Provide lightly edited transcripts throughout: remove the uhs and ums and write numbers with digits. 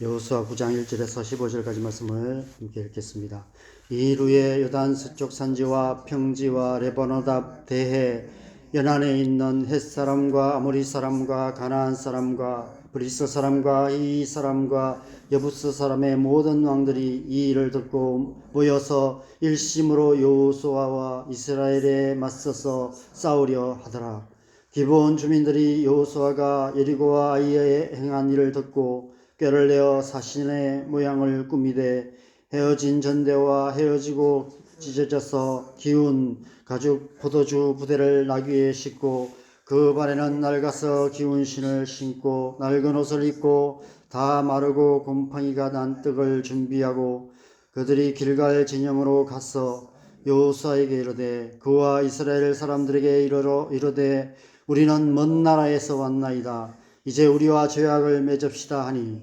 여호수아 9장 1절에서 15절까지 말씀을 함께 읽겠습니다. 이 일 후에 요단 서쪽 산지와 평지와 레바논 대해 연안에 있는 헷 사람과 아모리 사람과 가나안 사람과 브리스 사람과 이 사람과 여부스 사람의 모든 왕들이 이 일을 듣고 모여서 일심으로 여호수아와 이스라엘에 맞서서 싸우려 하더라. 기브온 주민들이 여호수아가 여리고와 아이에 행한 일을 듣고 꾀를 내어 사신의 모양을 꾸미되 헤어진 전대와 헤어지고 찢어져서 기운 가죽 포도주 부대를 나귀에 싣고 그 발에는 낡아서 기운 신을 신고 낡은 옷을 입고 다 마르고 곰팡이가 난 떡을 준비하고 그들이 길갈 진영으로 가서 여호수아에게 이르되 그와 이스라엘 사람들에게 이르되 우리는 먼 나라에서 왔나이다. 이제 우리와 죄악을 맺읍시다 하니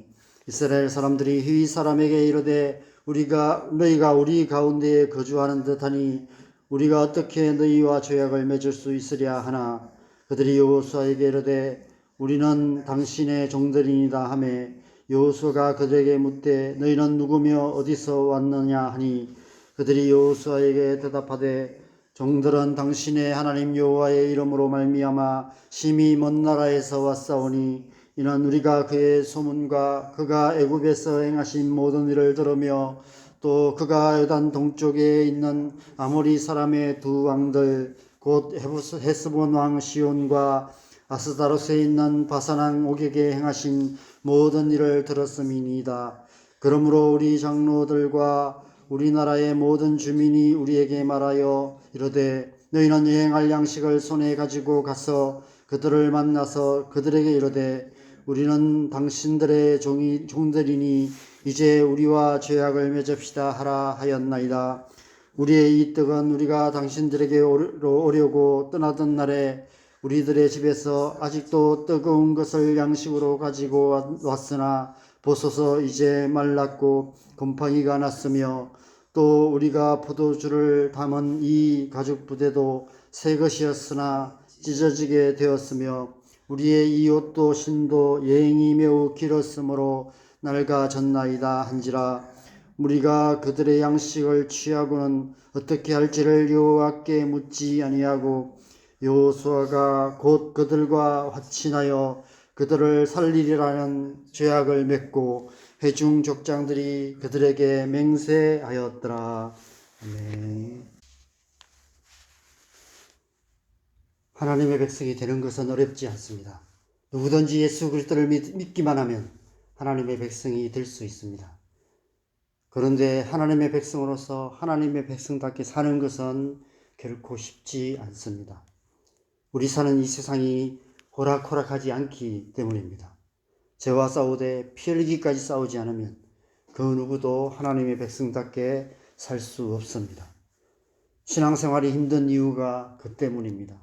이스라엘 사람들이 휘 사람에게 이르되 너희가 우리 가운데에 거주하는 듯하니 우리가 어떻게 너희와 죄악을 맺을 수 있으랴 하나 그들이 여호수아에게 이르되 우리는 당신의 종들이니이다 하매 여호수아가 그들에게 묻되 너희는 누구며 어디서 왔느냐 하니 그들이 여호수아에게 대답하되 종들은 당신의 하나님 여호와의 이름으로 말미암아 심히 먼 나라에서 왔사오니 이는 우리가 그의 소문과 그가 애굽에서 행하신 모든 일을 들으며 또 그가 요단 동쪽에 있는 아모리 사람의 두 왕들 곧 헤스본 왕 시온과 아스다롯에 있는 바산 왕 옥에게 행하신 모든 일을 들었음이니이다. 그러므로 우리 장로들과 우리나라의 모든 주민이 우리에게 말하여 이르되 너희는 여행할 양식을 손에 가지고 가서 그들을 만나서 그들에게 이르되 우리는 당신들의 종들이니 이제 우리와 죄악을 맺읍시다 하라 하였나이다. 우리의 이 떡은 우리가 당신들에게 오려고 떠나던 날에 우리들의 집에서 아직도 뜨거운 것을 양식으로 가지고 왔으나 보소서 이제 말랐고 곰팡이가 났으며 또 우리가 포도주를 담은 이 가죽 부대도 새 것이었으나 찢어지게 되었으며 우리의 이 옷도 신도 여행이 매우 길었으므로 낡아졌나이다 한지라. 우리가 그들의 양식을 취하고는 어떻게 할지를 여호와께 묻지 아니하고 여호수아가 곧 그들과 화친하여 그들을 살리리라는 죄악을 맺고 회중 족장들이 그들에게 맹세하였더라. 아멘. 하나님의 백성이 되는 것은 어렵지 않습니다. 누구든지 예수 그리스도를 믿기만 하면 하나님의 백성이 될 수 있습니다. 그런데 하나님의 백성으로서 하나님의 백성답게 사는 것은 결코 쉽지 않습니다. 우리 사는 이 세상이 호락호락하지 않기 때문입니다. 죄와 싸우되 피 흘리기까지 싸우지 않으면 그 누구도 하나님의 백성답게 살 수 없습니다. 신앙생활이 힘든 이유가 그 때문입니다.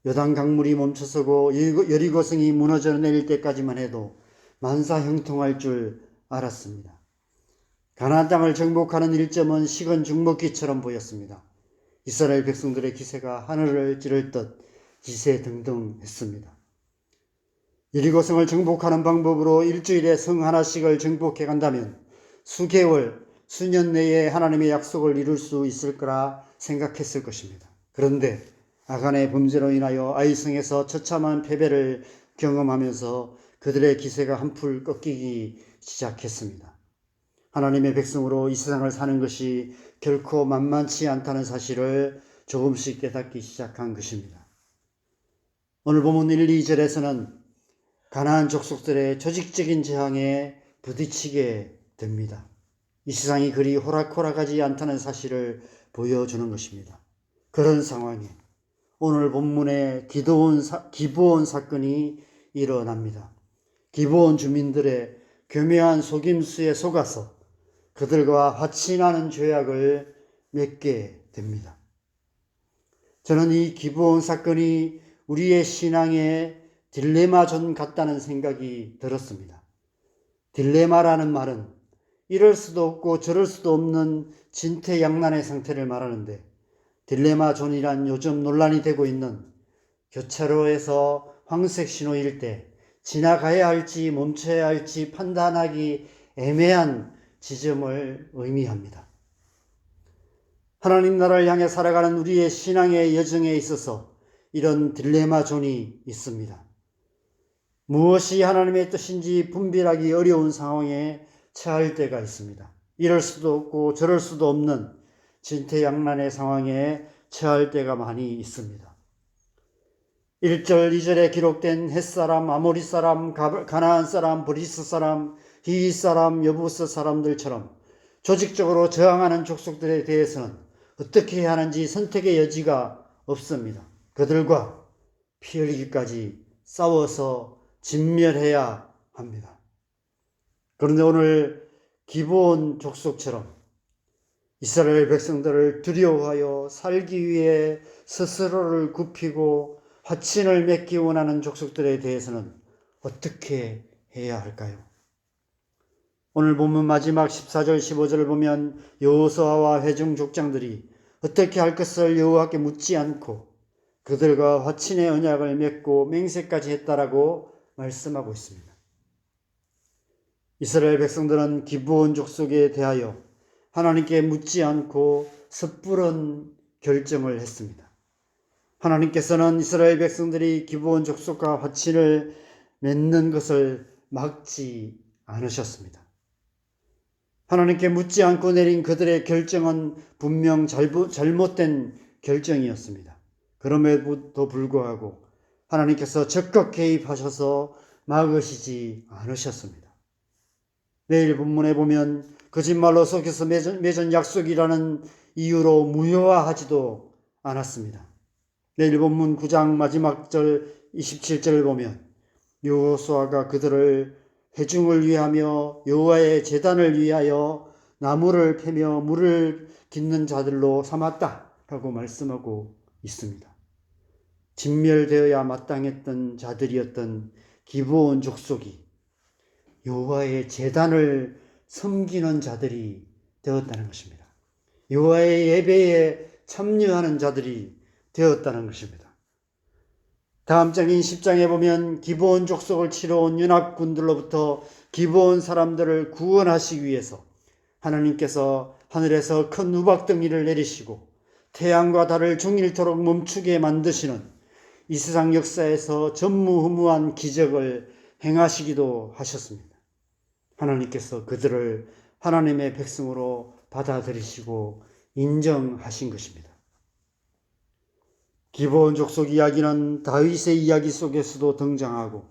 요단 강물이 멈춰서고 여리고성이 무너져 내릴 때까지만 해도 만사 형통할 줄 알았습니다. 가나안 땅을 정복하는 일점은 식은 죽먹기처럼 보였습니다. 이스라엘 백성들의 기세가 하늘을 찌를 듯 기세등등했습니다. 여리고성을 정복하는 방법으로 일주일에 성 하나씩을 정복해 간다면 수개월, 수년 내에 하나님의 약속을 이룰 수 있을 거라 생각했을 것입니다. 그런데 아간의 범죄로 인하여 아이성에서 처참한 패배를 경험하면서 그들의 기세가 한풀 꺾이기 시작했습니다. 하나님의 백성으로 이 세상을 사는 것이 결코 만만치 않다는 사실을 조금씩 깨닫기 시작한 것입니다. 오늘 본문 1, 2절에서는 가나안 족속들의 조직적인 재앙에 부딪히게 됩니다. 이 세상이 그리 호락호락하지 않다는 사실을 보여주는 것입니다. 그런 상황에 오늘 본문의 기브온 사건이 일어납니다. 기브온 주민들의 교묘한 속임수에 속아서 그들과 화친하는 죄악을 맺게 됩니다. 저는 이 기브온 사건이 우리의 신앙의 딜레마존 같다는 생각이 들었습니다. 딜레마라는 말은 이럴 수도 없고 저럴 수도 없는 진퇴양난의 상태를 말하는데 딜레마존이란 요즘 논란이 되고 있는 교차로에서 황색 신호일 때 지나가야 할지 멈춰야 할지 판단하기 애매한 지점을 의미합니다. 하나님 나라를 향해 살아가는 우리의 신앙의 여정에 있어서 이런 딜레마 존이 있습니다. 무엇이 하나님의 뜻인지 분별하기 어려운 상황에 처할 때가 있습니다. 이럴 수도 없고 저럴 수도 없는 진퇴양난의 상황에 처할 때가 많이 있습니다. 1절, 2절에 기록된 헷사람, 아모리 사람, 가나안 사람, 브리스 사람, 히윗 사람, 여부스 사람들처럼 조직적으로 저항하는 족속들에 대해서는 어떻게 해야 하는지 선택의 여지가 없습니다. 그들과 피 흘리기까지 싸워서 진멸해야 합니다. 그런데 오늘 기브온 족속처럼 이스라엘 백성들을 두려워하여 살기 위해 스스로를 굽히고 화친을 맺기 원하는 족속들에 대해서는 어떻게 해야 할까요? 오늘 본문 마지막 14절 15절을 보면 여호수아와 회중 족장들이 어떻게 할 것을 여호와께 묻지 않고 그들과 화친의 언약을 맺고 맹세까지 했다라고 말씀하고 있습니다. 이스라엘 백성들은 기브온 족속에 대하여 하나님께 묻지 않고 섣부른 결정을 했습니다. 하나님께서는 이스라엘 백성들이 기브온 족속과 화친을 맺는 것을 막지 않으셨습니다. 하나님께 묻지 않고 내린 그들의 결정은 분명 잘못된 결정이었습니다. 그럼에도 불구하고 하나님께서 적극 개입하셔서 막으시지 않으셨습니다. 내일 본문에 보면 거짓말로 속여서 맺은 약속이라는 이유로 무효화하지도 않았습니다. 내일 본문 9장 마지막 절 27절을 보면 여호수아가 그들을 회중을 위하며 여호와의 제단을 위하여 나무를 패며 물을 깃는 자들로 삼았다라고 말씀하고 있습니다. 진멸되어야 마땅했던 자들이었던 기브온 족속이 여호와의 제단을 섬기는 자들이 되었다는 것입니다. 여호와의 예배에 참여하는 자들이 되었다는 것입니다. 다음 장인 10장에 보면 기브온 족속을 치러 온 연합군들로부터 기브온 사람들을 구원하시기 위해서 하나님께서 하늘에서 큰 우박덩이를 내리시고 태양과 달을 중일토록 멈추게 만드시는 이 세상 역사에서 전무후무한 기적을 행하시기도 하셨습니다. 하나님께서 그들을 하나님의 백성으로 받아들이시고 인정하신 것입니다. 기브온 족속 이야기는 다윗의 이야기 속에서도 등장하고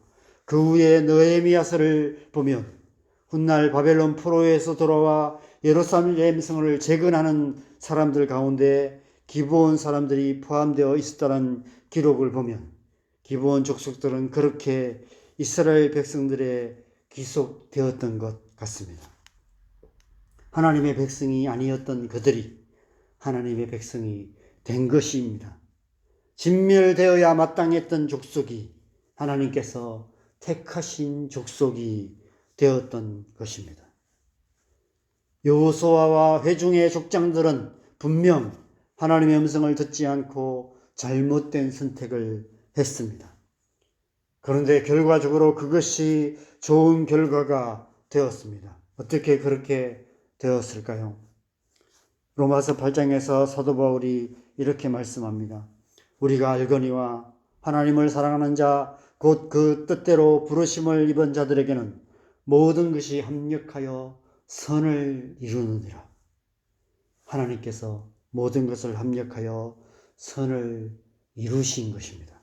그 후에 느헤미야서를 보면 훗날 바벨론 포로에서 돌아와 예루살렘 성을 재건하는 사람들 가운데 기브온 사람들이 포함되어 있었다는 기록을 보면 기브온 족속들은 그렇게 이스라엘 백성들의 귀속되었던 것 같습니다. 하나님의 백성이 아니었던 그들이 하나님의 백성이 된 것입니다. 진멸되어야 마땅했던 족속이 하나님께서 택하신 족속이 되었던 것입니다. 여호수아와 회중의 족장들은 분명 하나님의 음성을 듣지 않고 잘못된 선택을 했습니다. 그런데 결과적으로 그것이 좋은 결과가 되었습니다. 어떻게 그렇게 되었을까요? 로마서 8장에서 사도 바울이 이렇게 말씀합니다. 우리가 알거니와 하나님을 사랑하는 자 곧 그 뜻대로 부르심을 입은 자들에게는 모든 것이 합력하여 선을 이루느니라. 하나님께서 모든 것을 합력하여 선을 이루신 것입니다.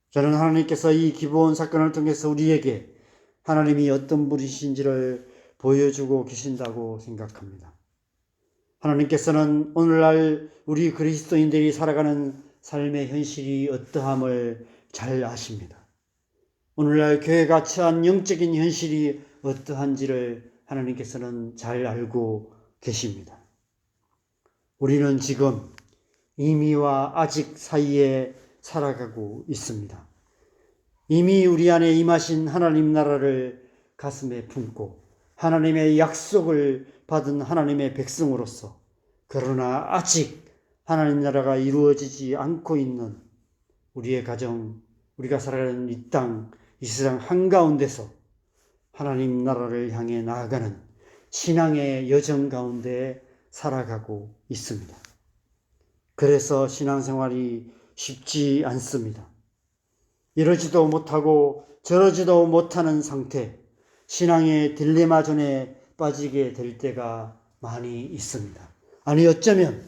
저는 하나님께서 이 기브온 사건을 통해서 우리에게 하나님이 어떤 분이신지를 보여주고 계신다고 생각합니다. 하나님께서는 오늘날 우리 그리스도인들이 살아가는 삶의 현실이 어떠함을 잘 아십니다. 오늘날 교회가 처한 영적인 현실이 어떠한지를 하나님께서는 잘 알고 계십니다. 우리는 지금 이미와 아직 사이에 살아가고 있습니다. 이미 우리 안에 임하신 하나님 나라를 가슴에 품고 하나님의 약속을 받은 하나님의 백성으로서 그러나 아직 하나님 나라가 이루어지지 않고 있는 우리의 가정, 우리가 살아가는 이 땅, 이 세상 한가운데서 하나님 나라를 향해 나아가는 신앙의 여정 가운데 살아가고 있습니다. 그래서 신앙생활이 쉽지 않습니다. 이러지도 못하고 저러지도 못하는 상태, 신앙의 딜레마존에 빠지게 될 때가 많이 있습니다. 아니 어쩌면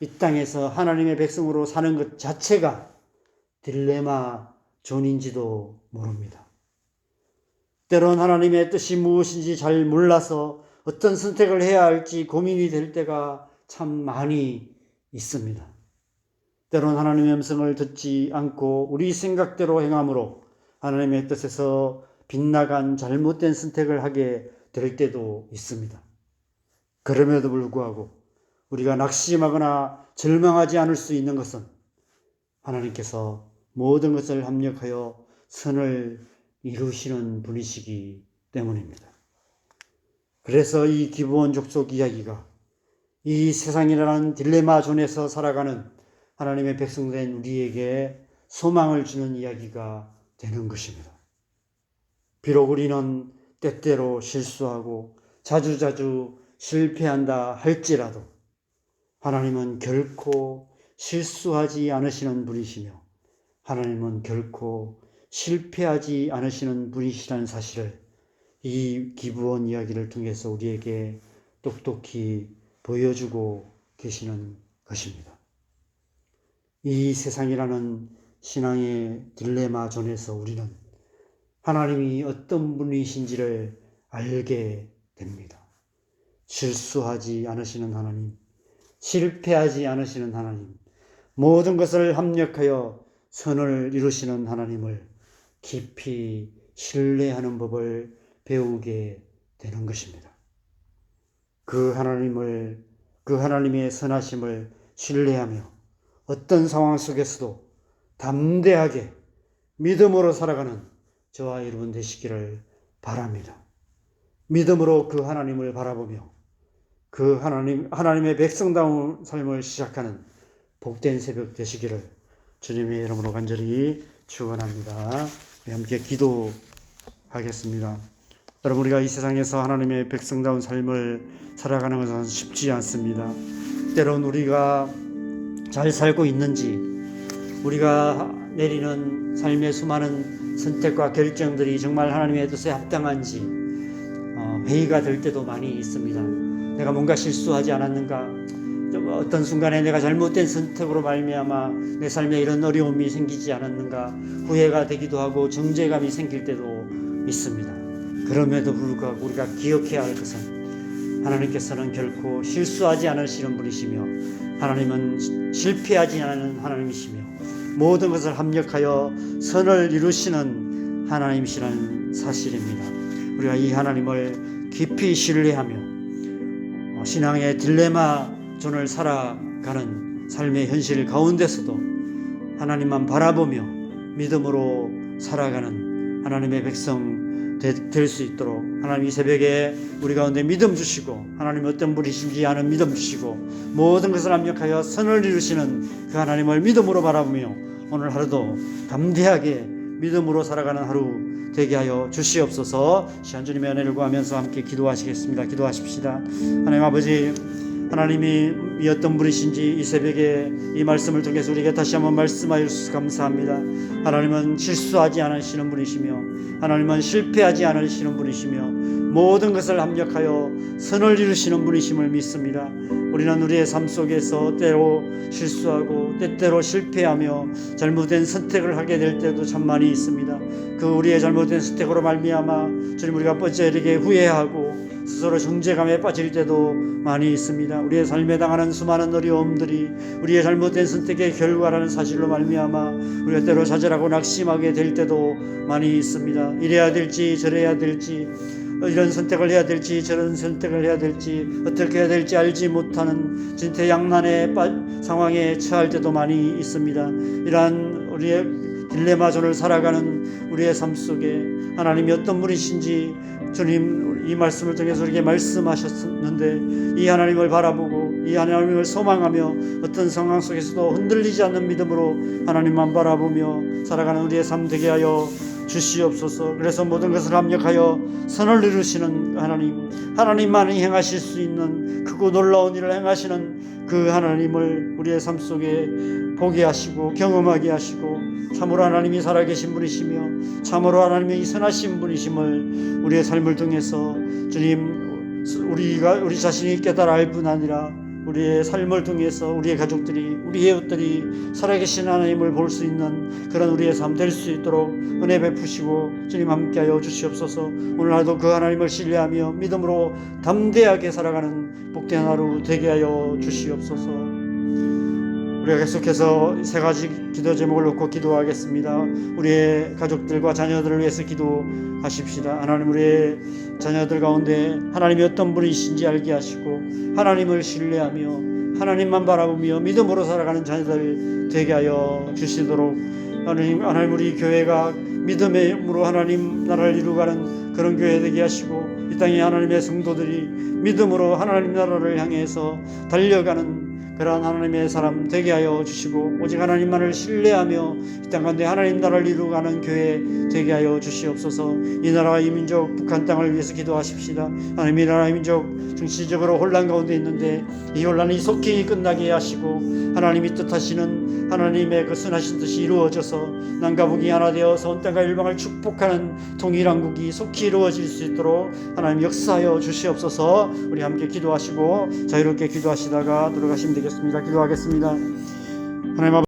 이 땅에서 하나님의 백성으로 사는 것 자체가 딜레마존인지도 모릅니다. 때론 하나님의 뜻이 무엇인지 잘 몰라서 어떤 선택을 해야 할지 고민이 될 때가 참 많이 있습니다. 때론 하나님의 음성을 듣지 않고 우리 생각대로 행함으로 하나님의 뜻에서 빗나간 잘못된 선택을 하게 될 때도 있습니다. 그럼에도 불구하고 우리가 낙심하거나 절망하지 않을 수 있는 것은 하나님께서 모든 것을 합력하여 선을 이루시는 분이시기 때문입니다. 그래서 이 기브온 족속 이야기가 이 세상이라는 딜레마 존에서 살아가는 하나님의 백성된 우리에게 소망을 주는 이야기가 되는 것입니다. 비록 우리는 때때로 실수하고 자주자주 실패한다 할지라도 하나님은 결코 실수하지 않으시는 분이시며 하나님은 결코 실패하지 않으시는 분이시라는 사실을 이 기브온 이야기를 통해서 우리에게 똑똑히 보여주고 계시는 것입니다. 이 세상이라는 신앙의 딜레마 존에서 우리는 하나님이 어떤 분이신지를 알게 됩니다. 실수하지 않으시는 하나님, 실패하지 않으시는 하나님, 모든 것을 합력하여 선을 이루시는 하나님을 깊이 신뢰하는 법을 배우게 되는 것입니다. 그 하나님의 선하심을 신뢰하며 어떤 상황 속에서도 담대하게 믿음으로 살아가는 저와 여러분 되시기를 바랍니다. 믿음으로 그 하나님을 바라보며 그 하나님의 백성다운 삶을 시작하는 복된 새벽 되시기를 주님의 이름으로 간절히 축원합니다. 함께 기도하겠습니다. 여러분, 우리가 이 세상에서 하나님의 백성다운 삶을 살아가는 것은 쉽지 않습니다. 때론 우리가 잘 살고 있는지, 우리가 내리는 삶의 수많은 선택과 결정들이 정말 하나님의 뜻에 합당한지 회의가 될 때도 많이 있습니다. 내가 뭔가 실수하지 않았는가, 어떤 순간에 내가 잘못된 선택으로 말미암아 내 삶에 이런 어려움이 생기지 않았는가 후회가 되기도 하고 정죄감이 생길 때도 있습니다. 그럼에도 불구하고 우리가 기억해야 할 것은 하나님께서는 결코 실수하지 않으시는 분이시며 하나님은 실패하지 않는 하나님이시며 모든 것을 합력하여 선을 이루시는 하나님이시라는 사실입니다. 우리가 이 하나님을 깊이 신뢰하며 신앙의 딜레마 존을 살아가는 삶의 현실 가운데서도 하나님만 바라보며 믿음으로 살아가는 하나님의 백성 될 수 있도록 하나님 이 새벽에 우리 가운데 믿음 주시고 하나님 어떤 분이신지 아는 믿음 주시고 모든 것을 합력하여 선을 이루시는 그 하나님을 믿음으로 바라보며 오늘 하루도 담대하게 믿음으로 살아가는 하루 되게 하여 주시옵소서. 시간 주님의 은혜를 구하면서 함께 기도하시겠습니다. 기도하십시다. 하나님 아버지, 하나님이 어떤 분이신지 이 새벽에 이 말씀을 통해서 우리에게 다시 한번 말씀하여 주셔서 감사합니다. 하나님은 실수하지 않으시는 분이시며 하나님은 실패하지 않으시는 분이시며 모든 것을 합력하여 선을 이루시는 분이심을 믿습니다. 우리는 우리의 삶 속에서 때로 실수하고 때때로 실패하며 잘못된 선택을 하게 될 때도 참 많이 있습니다. 그 우리의 잘못된 선택으로 말미암아 주님 우리가 뻗어지게 후회하고 스스로 정죄감에 빠질 때도 많이 있습니다. 우리의 삶에 당하는 수많은 어려움들이 우리의 잘못된 선택의 결과라는 사실로 말미암아 우리가 때로 좌절하고 낙심하게 될 때도 많이 있습니다. 이래야 될지 저래야 될지 이런 선택을 해야 될지 저런 선택을 해야 될지 어떻게 해야 될지 알지 못하는 진퇴양난의 상황에 처할 때도 많이 있습니다. 이러한 우리의 딜레마존을 살아가는 우리의 삶 속에 하나님이 어떤 분이신지 주님 이 말씀을 통해서 우리에게 말씀하셨는데 이 하나님을 바라보고 이 하나님을 소망하며 어떤 상황 속에서도 흔들리지 않는 믿음으로 하나님만 바라보며 살아가는 우리의 삶 되게 하여 주시옵소서. 그래서 모든 것을 합력하여 선을 이루시는 하나님만이 행하실 수 있는 크고 놀라운 일을 행하시는 그 하나님을 우리의 삶 속에 보게 하시고 경험하게 하시고, 참으로 하나님이 살아계신 분이시며 참으로 하나님이 선하신 분이심을 우리의 삶을 통해서 주님, 우리 자신이 깨달아 알 뿐 아니라 우리의 삶을 통해서 우리의 가족들이, 우리의 이웃들이 살아계신 하나님을 볼 수 있는 그런 우리의 삶 될 수 있도록 은혜 베푸시고 주님 함께하여 주시옵소서. 오늘날도 그 하나님을 신뢰하며 믿음으로 담대하게 살아가는 복된 하루 되게 하여 주시옵소서. 우리가 계속해서 세 가지 기도 제목을 놓고 기도하겠습니다. 우리의 가족들과 자녀들을 위해서 기도하십시다. 하나님, 우리의 자녀들 가운데 하나님이 어떤 분이신지 알게 하시고 하나님을 신뢰하며 하나님만 바라보며 믿음으로 살아가는 자녀들 되게 하여 주시도록, 하나님 우리 교회가 믿음으로 하나님 나라를 이루어가는 그런 교회 되게 하시고, 이 땅에 하나님의 성도들이 믿음으로 하나님 나라를 향해서 달려가는 그러한 하나님의 사람 되게 하여 주시고, 오직 하나님만을 신뢰하며 이 땅 가운데 하나님 나라를 이루어가는 교회 되게 하여 주시옵소서. 이 나라와 이 민족 북한 땅을 위해서 기도하십시다. 하나님, 이 나라 이 민족 정치적으로 혼란 가운데 있는데 이 혼란이 속히 끝나게 하시고 하나님이 뜻하시는 하나님의 그 선하신 뜻이 이루어져서 남과 북이 하나 되어서 온 땅과 일방을 축복하는 통일한국이 속히 이루어질 수 있도록 하나님 역사하여 주시옵소서. 우리 함께 기도하시고 자유롭게 기도하시다가 들어가시면 되겠습니다. 기도하겠습니다. 하나님 아버지,